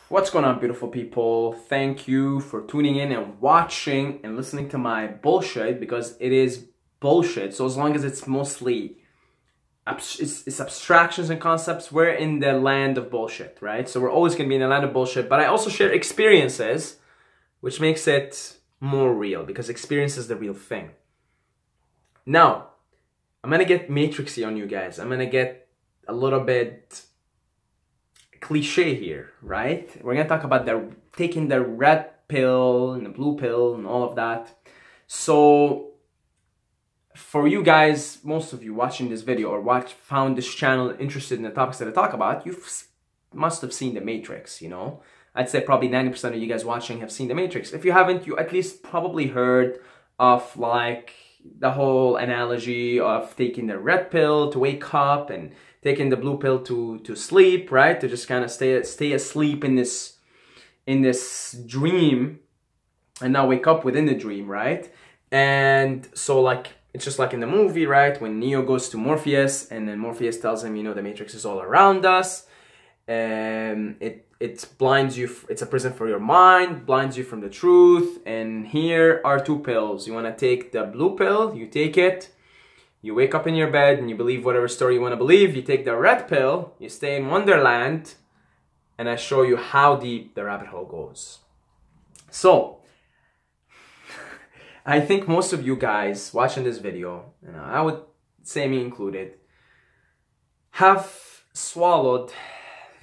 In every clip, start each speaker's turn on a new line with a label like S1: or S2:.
S1: What's going on, beautiful people? Thank you for tuning in and watching and listening to my bullshit, because it is bullshit. So as long as it's mostly it's abstractions and concepts, we're in the land of bullshit, right? So we're always going to be in the land of bullshit, but I also share experiences, which makes it more real, because experience is the real thing. Now, I'm going to get matrixy on you guys. I'm going to get a little bit cliche here, right? We're gonna talk about taking the red pill and the blue pill and all of that. So for you guys, most of you watching this video or found this channel interested in the topics that I talk about, you must have seen The Matrix, you know? I'd say probably 90% of you guys watching have seen The Matrix. If you haven't, you at least probably heard of like the whole analogy of taking the red pill to wake up and taking the blue pill to sleep, right? To just kind of stay asleep in this dream and now wake up within the dream, right? And so like it's just like in the movie, right? When Neo goes to Morpheus and then Morpheus tells him, you know, the Matrix is all around us. It blinds you, it's a prison for your mind, blinds you from the truth. And here are two pills. You want to take the blue pill, you take it. You wake up in your bed and you believe whatever story you want to believe. You take the red pill, you stay in Wonderland, and I show you how deep the rabbit hole goes. So, I think most of you guys watching this video, and I would say me included, have swallowed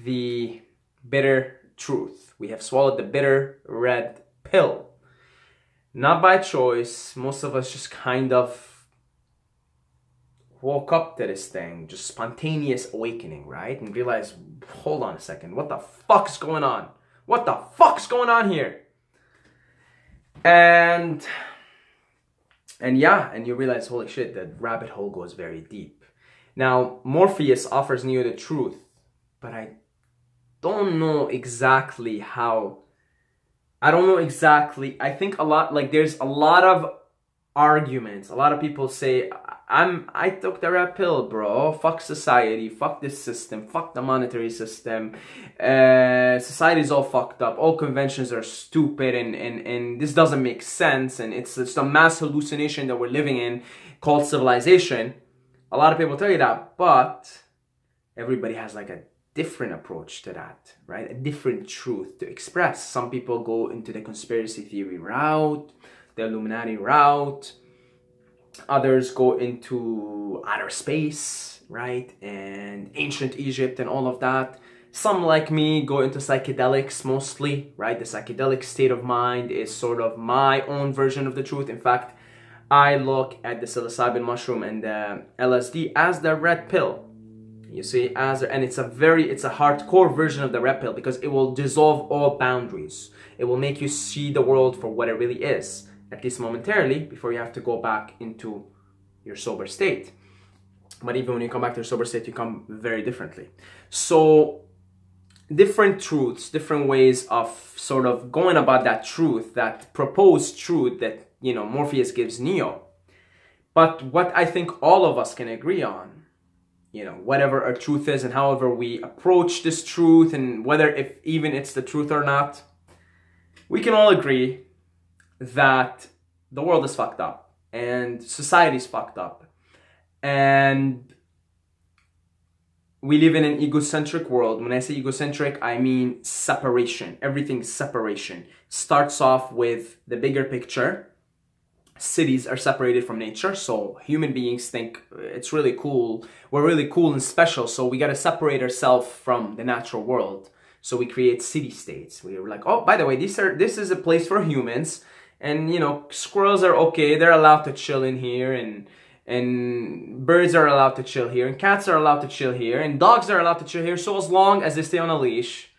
S1: the bitter truth. We have swallowed the bitter red pill. Not by choice. Most of us just kind of woke up to this thing, just spontaneous awakening, right? And realize, hold on a second, what the fuck's going on? What the fuck's going on here? And yeah, and you realize, holy shit, the rabbit hole goes very deep. Now, Morpheus offers Neo the truth, but I don't know exactly how. I think a lot, like there's a lot of arguments. A lot of people say, I took the red pill, bro. Fuck society. Fuck this system. Fuck the monetary system. Society's all fucked up. All conventions are stupid and this doesn't make sense. And it's a mass hallucination that we're living in called civilization. A lot of people tell you that, but everybody has like a different approach to that, right? A different truth to express. Some people go into the conspiracy theory route, the Illuminati route. Others go into outer space, right? And ancient Egypt and all of that. Some, like me, go into psychedelics mostly, right? The psychedelic state of mind is sort of my own version of the truth. In fact, I look at the psilocybin mushroom and the LSD as the red pill. You see, and it's a hardcore version of the red pill, because it will dissolve all boundaries. It will make you see the world for what it really is, at least momentarily, before you have to go back into your sober state. But even when you come back to your sober state, you come very differently. So, different truths, different ways of sort of going about that truth, that proposed truth that, you know, Morpheus gives Neo. But what I think all of us can agree on, you know, whatever our truth is and however we approach this truth and whether if even it's the truth or not, we can all agree that the world is fucked up and society's fucked up and we live in an egocentric world. When I say egocentric, I mean separation. Everything's separation. Starts off with the bigger picture. Cities are separated from nature, so human beings think it's really cool. We're really cool and special, so we gotta separate ourselves from the natural world. So we create city-states. We're like, oh, by the way, this is a place for humans. And, you know, squirrels are okay. They're allowed to chill in here. And birds are allowed to chill here. And cats are allowed to chill here. And dogs are allowed to chill here. So as long as they stay on a leash.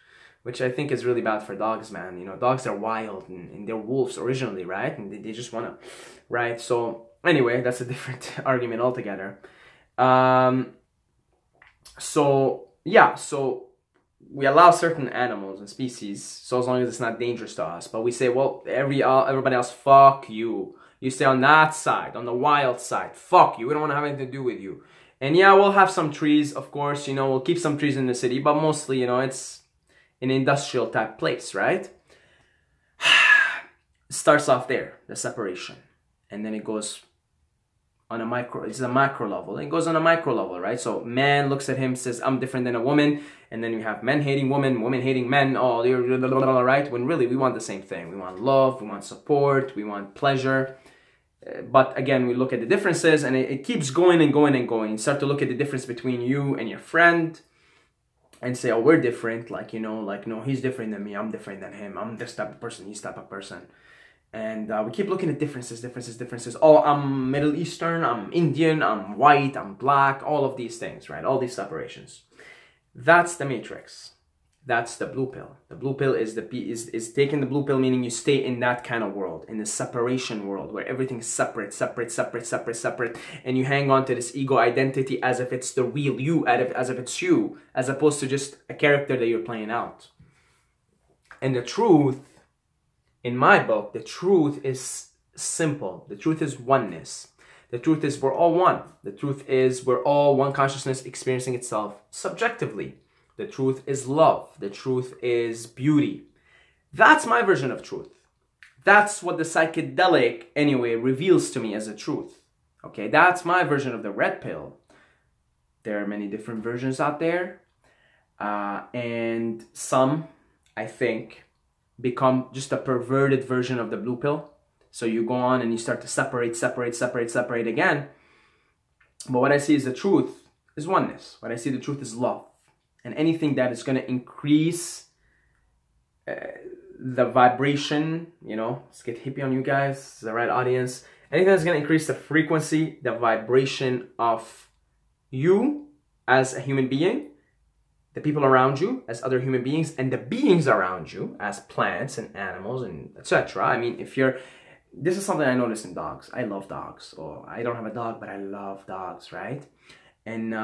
S1: Which I think is really bad for dogs, man. You know, dogs are wild. And they're wolves originally, right? And they just want to, right? So, anyway, that's a different argument altogether. So, yeah. So, we allow certain animals and species, so as long as it's not dangerous to us. But we say, well, everybody else, fuck you. You stay on that side, on the wild side. Fuck you. We don't want to have anything to do with you. And yeah, we'll have some trees, of course. You know, we'll keep some trees in the city, but mostly, you know, it's an industrial type place, right? Starts off there, the separation, and then it goes on a it's a macro level, and it goes on a micro level, right? So man looks at him, says, I'm different than a woman, and then you have men hating women, women hating men, oh, you're right? When really we want the same thing. We want love, we want support, we want pleasure. But again, we look at the differences, and it keeps going and going and going. You start to look at the difference between you and your friend, and say, oh, we're different, like, you know, like, no, he's different than me, I'm different than him, I'm this type of person, he's type of person. And we keep looking at differences. Oh, I'm Middle Eastern, I'm Indian, I'm white, I'm black, all of these things, right? All these separations. That's the matrix. That's the blue pill. The blue pill is taking the blue pill, meaning you stay in that kind of world, in the separation world, where everything's separate, and you hang on to this ego identity as if it's the real you, as if it's you, as opposed to just a character that you're playing out. And the truth, in my book, the truth is simple. The truth is oneness. The truth is we're all one. The truth is we're all one consciousness experiencing itself subjectively. The truth is love. The truth is beauty. That's my version of truth. That's what the psychedelic, anyway, reveals to me as a truth. Okay, that's my version of the red pill. There are many different versions out there. And some, I think, become just a perverted version of the blue pill. So you go on and you start to separate again. But what I see is the truth is oneness. What I see the truth is love. And anything that is going to increase the vibration, you know, let's get hippie on you guys, it's the right audience. Anything that's going to increase the frequency, the vibration of you as a human being, the people around you as other human beings, and the beings around you as plants and animals and etc. I mean, this is something I notice in dogs. I love dogs. Or I don't have a dog, but I love dogs, right? And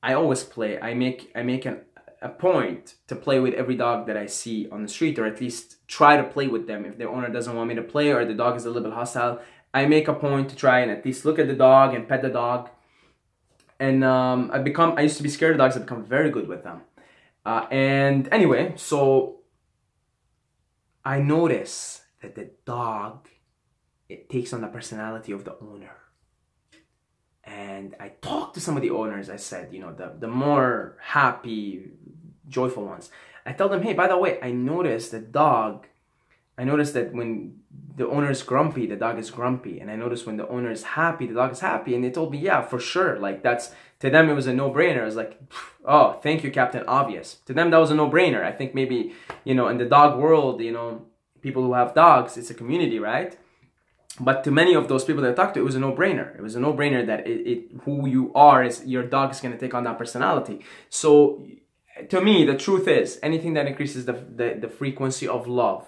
S1: I always play. I make a point to play with every dog that I see on the street, or at least try to play with them. If their owner doesn't want me to play, or the dog is a little bit hostile, I make a point to try and at least look at the dog and pet the dog. And I used to be scared of dogs. I've become very good with them. And anyway, so I notice that the dog, it takes on the personality of the owner. And I talked to some of the owners. I said, you know, the more happy, joyful ones. I tell them, hey, by the way, I noticed that when the owner is grumpy, the dog is grumpy. And I noticed when the owner is happy, the dog is happy. And they told me, yeah, for sure. Like to them, it was a no-brainer. I was like, oh, thank you, Captain Obvious. To them, that was a no-brainer. I think maybe, you know, in the dog world, you know, people who have dogs, it's a community, right? But to many of those people that I talked to, it was a no-brainer. It was a no-brainer that who you are is your dog is going to take on that personality. So to me, the truth is anything that increases the frequency of love,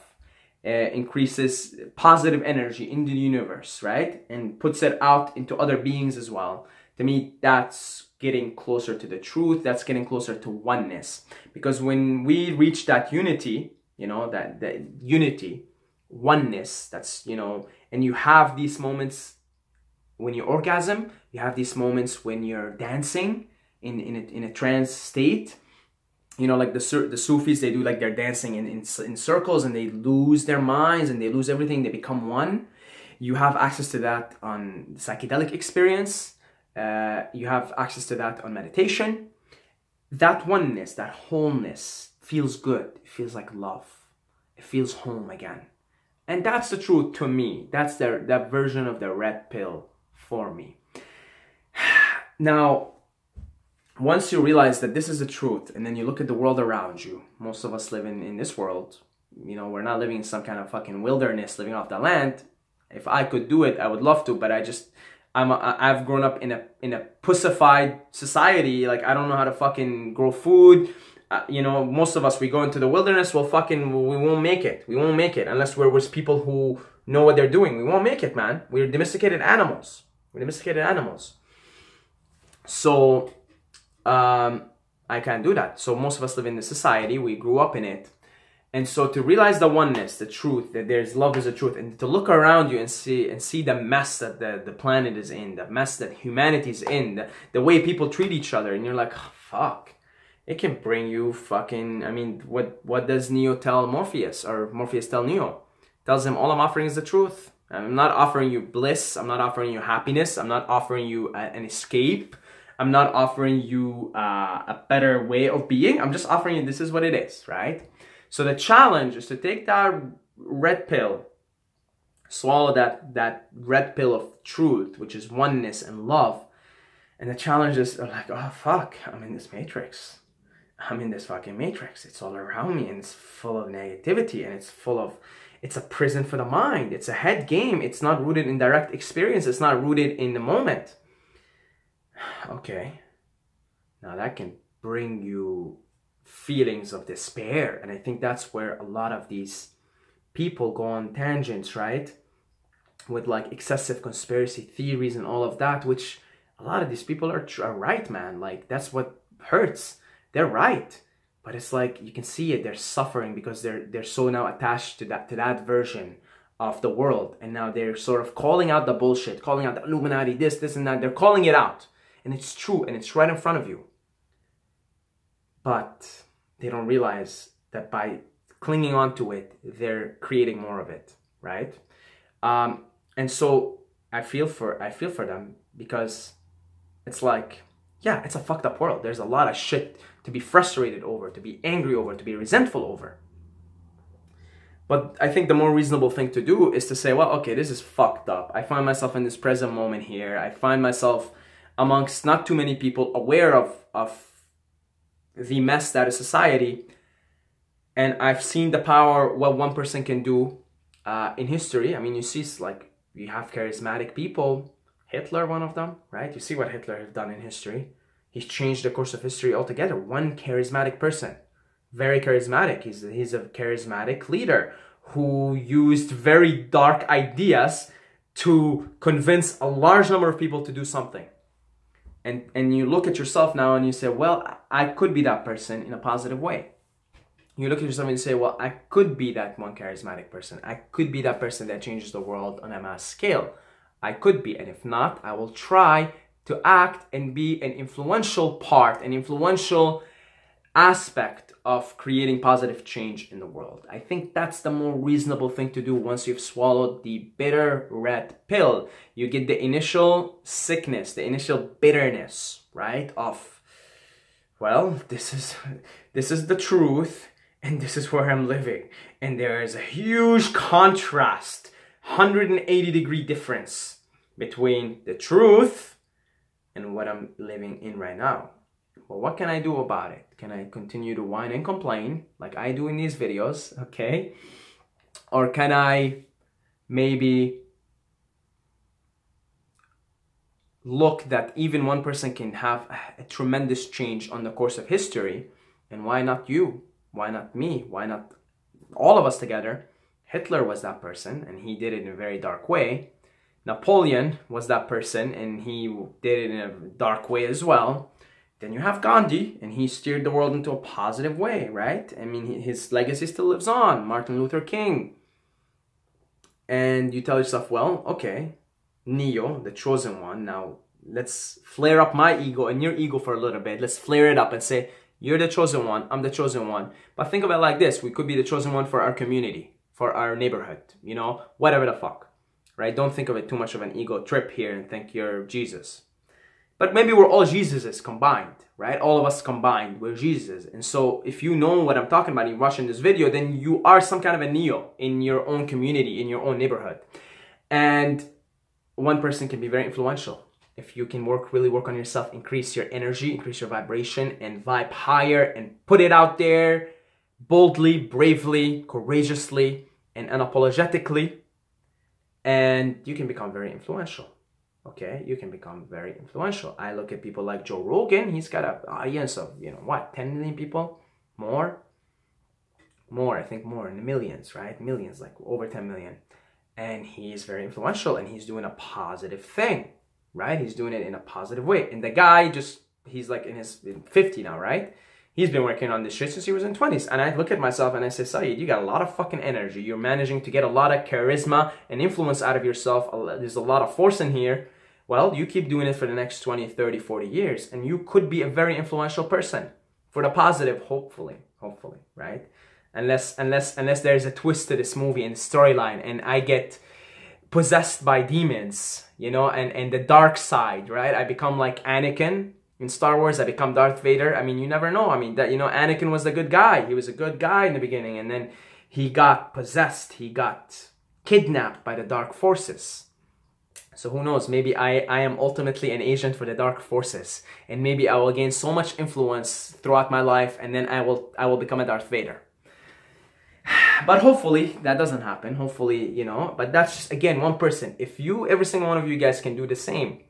S1: increases positive energy into the universe, right? And puts it out into other beings as well. To me, that's getting closer to the truth. That's getting closer to oneness. Because when we reach that unity, you know, that unity, oneness, that's, you know, and you have these moments when you orgasm, you have these moments when you're dancing in a trance state. You know, like the Sufis, they do like they're dancing in circles, and they lose their minds and they lose everything. They become one. You have access to that on psychedelic experience. You have access to that on meditation. That oneness, that wholeness feels good. It feels like love. It feels home again. And that's the truth to me. That's that version of the red pill for me. Now, once you realize that this is the truth, and then you look at the world around you, most of us live in this world. You know, we're not living in some kind of fucking wilderness, living off the land. If I could do it, I would love to, but I've grown up in a pussified society. Like, I don't know how to fucking grow food. You know, most of us, we go into the wilderness, we won't make it. We won't make it unless we're with people who know what they're doing. We won't make it, man. We're domesticated animals. So, I can't do that. So most of us live in the society. We grew up in it. And so to realize the oneness, the truth, that there's love is the truth, and to look around you and see the mess that the planet is in, the mess that humanity is in, the way people treat each other, and you're like, oh, fuck. It can bring you fucking, I mean, what does Neo tell Morpheus, or Morpheus tell Neo? Tells him, all I'm offering is the truth. I'm not offering you bliss. I'm not offering you happiness. I'm not offering you an escape. I'm not offering you a better way of being. I'm just offering you, this is what it is, right? So the challenge is to take that red pill, swallow that red pill of truth, which is oneness and love. And the challenge is like, oh, fuck, I'm in this matrix. I'm in this fucking matrix. It's all around me, and it's full of negativity, and it's a prison for the mind. It's a head game. It's not rooted in direct experience. It's not rooted in the moment. Okay. Now that can bring you feelings of despair. And I think that's where a lot of these people go on tangents, right? With like excessive conspiracy theories and all of that, which a lot of these people are right, man. Like, that's what hurts. They're right. But it's like, you can see it, they're suffering because they're so now attached to that version of the world. And now they're sort of calling out the bullshit, calling out the Illuminati, this and that. They're calling it out. And it's true, and it's right in front of you. But they don't realize that by clinging on to it, they're creating more of it, right? And so I feel for them, because it's like, yeah, it's a fucked up world. There's a lot of shit to be frustrated over, to be angry over, to be resentful over. But I think the more reasonable thing to do is to say, well, okay, this is fucked up. I find myself in this present moment here. I find myself amongst not too many people aware of the mess that is society. And I've seen the power, what one person can do in history. I mean, you see, like, you have charismatic people. Hitler, one of them, right? You see what Hitler has done in history. He's changed the course of history altogether. One charismatic person, very charismatic. He's a charismatic leader who used very dark ideas to convince a large number of people to do something. And you look at yourself now and you say, well, I could be that person in a positive way. You look at yourself and you say, well, I could be that one charismatic person. I could be that person that changes the world on a mass scale. I could be, and if not, I will try to act and be an influential part, an influential aspect of creating positive change in the world. I think that's the more reasonable thing to do once you've swallowed the bitter red pill. You get the initial sickness, the initial bitterness, right? Of, well, this is the truth, and this is where I'm living. And there is a huge contrast, 180-degree difference between the truth and what I'm living in right now. Well, what can I do about it? Can I continue to whine and complain like I do in these videos, okay? Or can I maybe look that even one person can have a tremendous change on the course of history, and why not you? Why not me? Why not all of us together? Hitler was that person, and he did it in a very dark way. Napoleon was that person, and he did it in a dark way as well. Then you have Gandhi, and he steered the world into a positive way, right? I mean, his legacy still lives on. Martin Luther King. And you tell yourself, well, okay, Neo, the chosen one, now let's flare up my ego and your ego for a little bit. Let's flare it up and say, you're the chosen one, I'm the chosen one. But think of it like this. We could be the chosen one for our community, for our neighborhood, you know, whatever the fuck, right? Don't think of it too much of an ego trip here and think you're Jesus. But maybe we're all Jesuses combined, right? All of us combined, we're Jesus. And so if you know what I'm talking about, you're watching this video, then you are some kind of a Neo in your own community, in your own neighborhood. And one person can be very influential. If you can really work on yourself, increase your energy, increase your vibration, and vibe higher, and put it out there boldly, bravely, courageously, and unapologetically, and you can become very influential. Okay, you can become very influential. I look at people like Joe Rogan. He's got an audience of, you know, what, 10 million people? More, I think more, in the millions, right? Millions, like over 10 million. And he's very influential, and he's doing a positive thing, right? He's doing it in a positive way. And the guy he's like in his 50 now, right? He's been working on this shit since he was in 20s. And I look at myself and I say, Saeed, you got a lot of fucking energy. You're managing to get a lot of charisma and influence out of yourself. There's a lot of force in here. Well, you keep doing it for the next 20, 30, 40 years. And you could be a very influential person. For the positive, hopefully, right? Unless there's a twist to this movie and storyline and I get possessed by demons, you know, and the dark side, right? I become like Anakin in Star Wars. I become Darth Vader. I mean, you never know. I mean, that, you know, Anakin was the good guy. He was a good guy in the beginning, and then he got possessed. He got kidnapped by the dark forces. So who knows? Maybe I am ultimately an agent for the dark forces, and maybe I will gain so much influence throughout my life, and then I will become a Darth Vader. But hopefully that doesn't happen. Hopefully, you know, but that's just, again, one person. If every single one of you guys can do the same,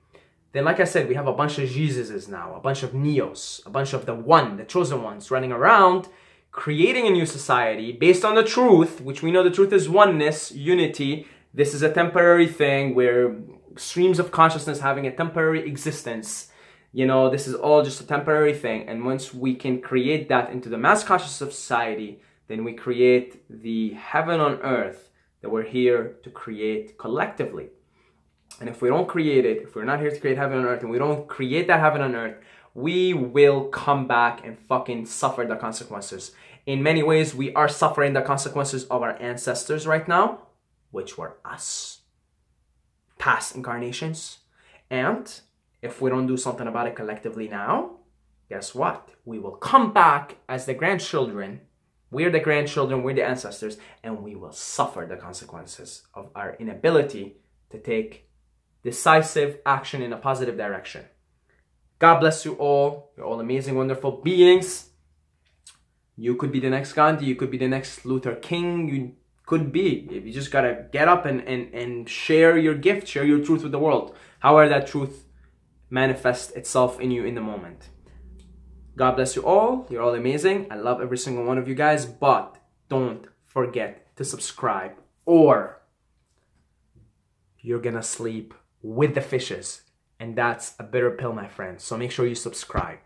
S1: then like I said, we have a bunch of Jesuses now, a bunch of Neos, a bunch of the chosen ones running around, creating a new society based on the truth, which we know the truth is oneness, unity. This is a temporary thing where streams of consciousness having a temporary existence. You know, this is all just a temporary thing. And once we can create that into the mass consciousness of society, then we create the heaven on earth that we're here to create collectively. And if we don't create it, if we're not here to create heaven on earth, and we don't create that heaven on earth, we will come back and fucking suffer the consequences. In many ways, we are suffering the consequences of our ancestors right now, which were us. Past incarnations. And if we don't do something about it collectively now, guess what? We will come back as the grandchildren. We're the grandchildren, we're the ancestors, and we will suffer the consequences of our inability to take decisive action in a positive direction. God bless you all. You're all amazing, wonderful beings. You could be the next Gandhi. You could be the next Luther King. You could be. You just gotta get up and share your gift, share your truth with the world. However that truth manifests itself in you in the moment. God bless you all. You're all amazing. I love every single one of you guys, but don't forget to subscribe or you're gonna sleep with the fishes. And that's a bitter pill, my friends. So make sure you subscribe.